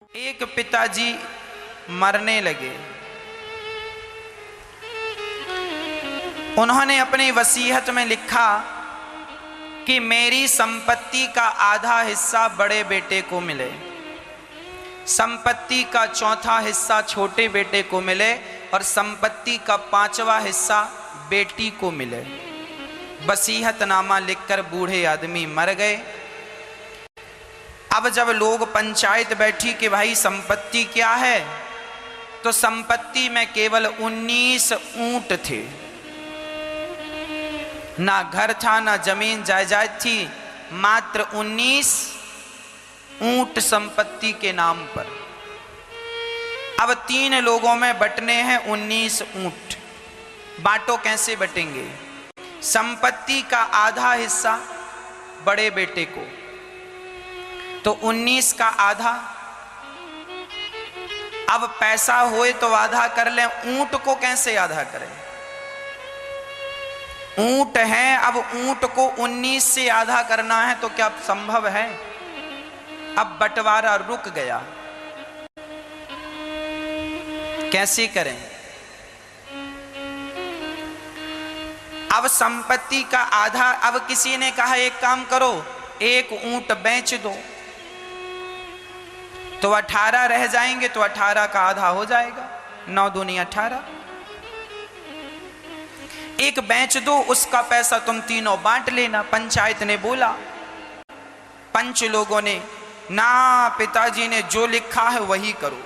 एक पिताजी मरने लगे। उन्होंने अपनी वसीयत में लिखा कि मेरी संपत्ति का आधा हिस्सा बड़े बेटे को मिले, संपत्ति का चौथा हिस्सा छोटे बेटे को मिले और संपत्ति का 5वां हिस्सा बेटी को मिले। वसीयतनामा लिखकर बूढ़े आदमी मर गए। अब जब लोग पंचायत बैठी कि भाई संपत्ति क्या है, तो संपत्ति में केवल 19 ऊंट थे। ना घर था, ना जमीन जायदाद थी, मात्र 19 ऊंट संपत्ति के नाम पर। अब 3 लोगों में बंटने हैं 19 ऊंट। बांटो, कैसे बटेंगे? संपत्ति का आधा हिस्सा बड़े बेटे को, तो 19 का आधा। अब पैसा होए तो आधा कर लें, ऊंट को कैसे आधा करें? ऊंट है, अब ऊंट को 19 से आधा करना है तो क्या संभव है? अब बंटवारा रुक गया, कैसे करें? अब संपत्ति का आधा, अब किसी ने कहा एक काम करो, एक ऊंट बेच दो तो 18 रह जाएंगे, तो 18 का आधा हो जाएगा, 9 दूनी 18। एक बेच दो, उसका पैसा तुम तीनों बांट लेना। पंचायत ने बोला, पंच लोगों ने, ना पिताजी ने जो लिखा है वही करो,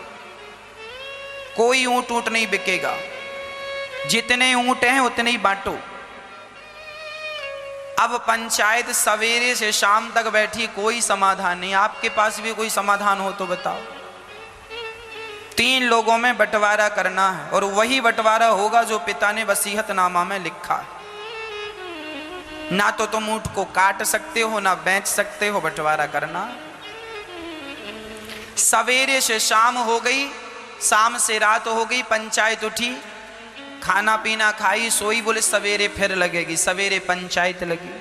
कोई ऊंट नहीं बिकेगा, जितने ऊंट हैं उतने ही बांटो। अब पंचायत सवेरे से शाम तक बैठी, कोई समाधान नहीं। आपके पास भी कोई समाधान हो तो बताओ। 3 लोगों में बंटवारा करना है और वही बंटवारा होगा जो पिता ने वसीयतनामा में लिखा है। ना तो तुम ऊंट को काट सकते हो, ना बेच सकते हो, बंटवारा करना। सवेरे से शाम हो गई, शाम से रात हो गई, पंचायत उठी, खाना पीना खाई, सोई, बोले सवेरे फिर लगेगी। सवेरे पंचायत लगी,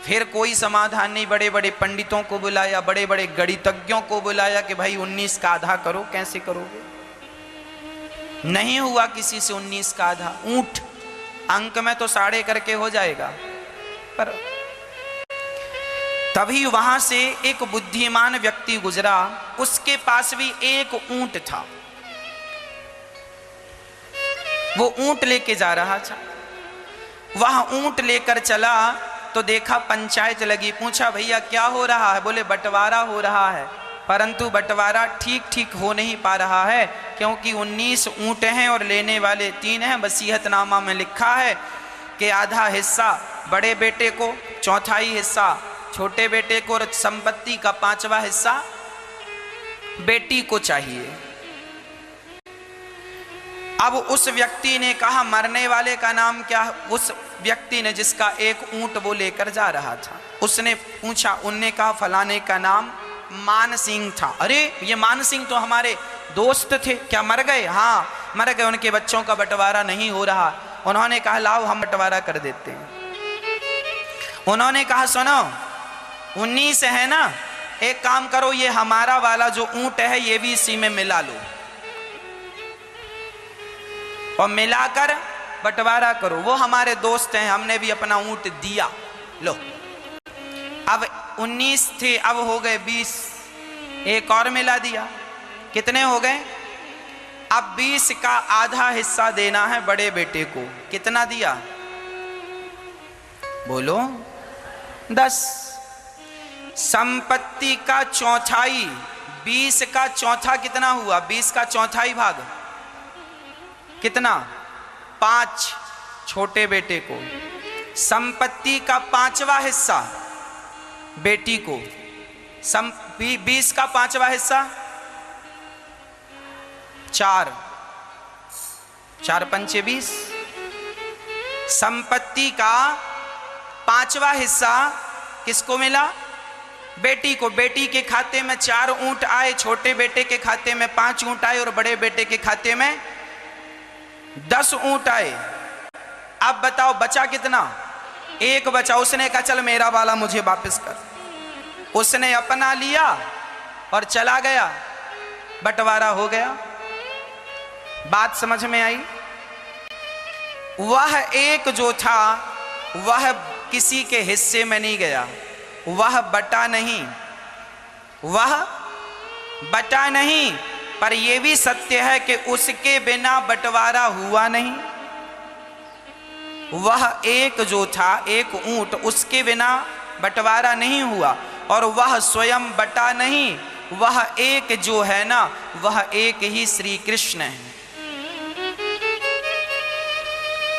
फिर कोई समाधान नहीं। बड़े बड़े पंडितों को बुलाया, बड़े बड़े गणितज्ञों को बुलाया कि भाई 19 का आधा करो, कैसे करोगे? नहीं हुआ किसी से 19 का आधा। ऊंट अंक में तो 1.5 करके हो जाएगा, पर तभी वहां से एक बुद्धिमान व्यक्ति गुजरा, उसके पास भी एक ऊंट था। वो ऊंट लेके जा रहा था। वह ऊंट लेकर चला तो देखा पंचायत लगी। पूछा भैया क्या हो रहा है? बोले बंटवारा हो रहा है, परंतु बंटवारा ठीक ठीक हो नहीं पा रहा है, क्योंकि 19 ऊंट हैं और लेने वाले 3 हैं। वसीयतनामा में लिखा है कि आधा हिस्सा बड़े बेटे को, चौथाई हिस्सा छोटे बेटे को और संपत्ति का 5वां हिस्सा बेटी को चाहिए। अब उस व्यक्ति ने कहा मरने वाले का नाम क्या? उस व्यक्ति ने, जिसका एक ऊंट वो लेकर जा रहा था, उसने पूछा। उनने कहा फलाने का नाम मान सिंह था। अरे ये मान सिंह तो हमारे दोस्त थे, क्या मर गए? हाँ मर गए, उनके बच्चों का बंटवारा नहीं हो रहा। उन्होंने कहा लाओ हम बंटवारा कर देते हैं। उन्होंने कहा सुनो, 19 है ना, एक काम करो, ये हमारा वाला जो ऊंट है ये भी इसी में मिला लो और मिलाकर बंटवारा करो। वो हमारे दोस्त हैं, हमने भी अपना ऊंट दिया, लो। अब 19 थे, अब हो गए 20, एक और मिला दिया, कितने हो गए? अब 20 का आधा हिस्सा देना है बड़े बेटे को। कितना दिया? बोलो 10। संपत्ति का चौथाई, 20 का चौथा कितना हुआ? 20 का चौथाई भाग कितना? 5 छोटे बेटे को। संपत्ति का 5वां हिस्सा बेटी को। 20 का 5वां हिस्सा 4, 4 पंचे 20। संपत्ति का 5वां हिस्सा किसको मिला? बेटी को। बेटी के खाते में 4 ऊंट आए, छोटे बेटे के खाते में 5 ऊंट आए और बड़े बेटे के खाते में 10 ऊंट आए। अब बताओ बचा कितना? एक बचा। उसने कहा चल मेरा वाला मुझे वापस कर। उसने अपना लिया और चला गया। बंटवारा हो गया। बात समझ में आई? वह एक जो था वह किसी के हिस्से में नहीं गया, वह बटा नहीं, वह बटा नहीं। पर यह भी सत्य है कि उसके बिना बंटवारा हुआ नहीं। वह एक जो था, एक ऊंट, उसके बिना बंटवारा नहीं हुआ, और वह स्वयं बटा नहीं। वह एक जो है ना, वह एक ही श्री कृष्ण है।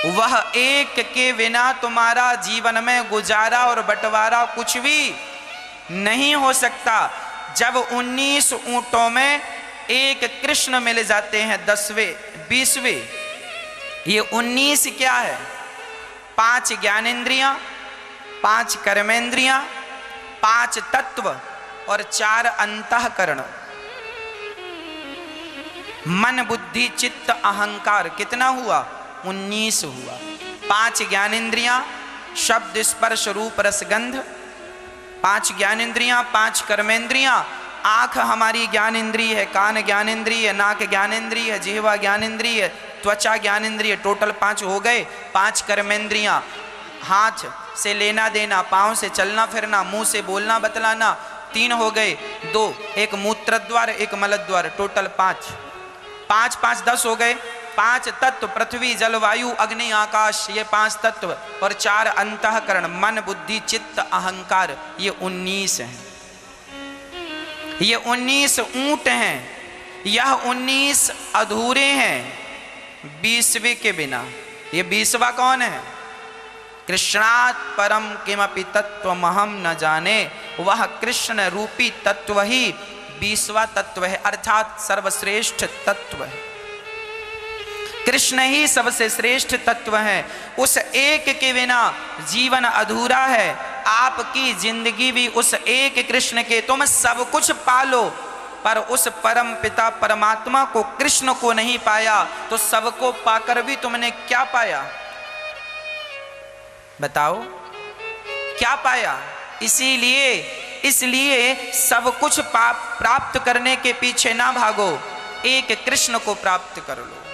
वह एक के बिना तुम्हारा जीवन में गुजारा और बंटवारा कुछ भी नहीं हो सकता। जब 19 ऊंटों में एक कृष्ण मिल जाते हैं, 10वें 20वें, ये 19 क्या है? 5 ज्ञानेंद्रियां, 5 कर्मेंद्रियां, 5 तत्व और 4 अंतःकरण। मन बुद्धि चित्त अहंकार कितना हुआ? 19 हुआ। 5 ज्ञानेंद्रियां, शब्द स्पर्श रूप रसगंध, 5 ज्ञानेंद्रियां, 5 कर्मेंद्रियां। आंख हमारी ज्ञानेंद्रिय है, कान ज्ञानेंद्रिय है, नाक ज्ञानेंद्रिय है, जिह्वा ज्ञानेंद्रिय है, त्वचा ज्ञानेंद्रिय, टोटल 5 हो गए। 5 कर्मेंद्रियां, हाथ से लेना देना, पांव से चलना फिरना, मुंह से बोलना बतलाना, 3 हो गए। 2, एक मूत्र द्वार, एक मल द्वार, टोटल 5। 5 5 10 हो गए। 5 तत्व, पृथ्वी जल वायु अग्नि आकाश, ये 5 तत्व, और 4 अंतःकरण, मन बुद्धि चित्त अहंकार, ये 19 हैं। ये 19 ऊंट हैं। यह 19 अधूरे हैं 20वें के बिना। ये 20वां कौन है? कृष्णात् परम किमपि तत्त्वमहं न जाने। वह कृष्ण रूपी तत्व ही 20वां तत्व है, अर्थात सर्वश्रेष्ठ तत्व है। कृष्ण ही सबसे श्रेष्ठ तत्व है। उस एक के बिना जीवन अधूरा है। आपकी जिंदगी भी उस एक कृष्ण के, तुम सब कुछ पालो पर उस परम पिता परमात्मा को, कृष्ण को नहीं पाया, तो सबको पाकर भी तुमने क्या पाया? बताओ क्या पाया? इसलिए सब कुछ प्राप्त करने के पीछे ना भागो, एक कृष्ण को प्राप्त कर लो।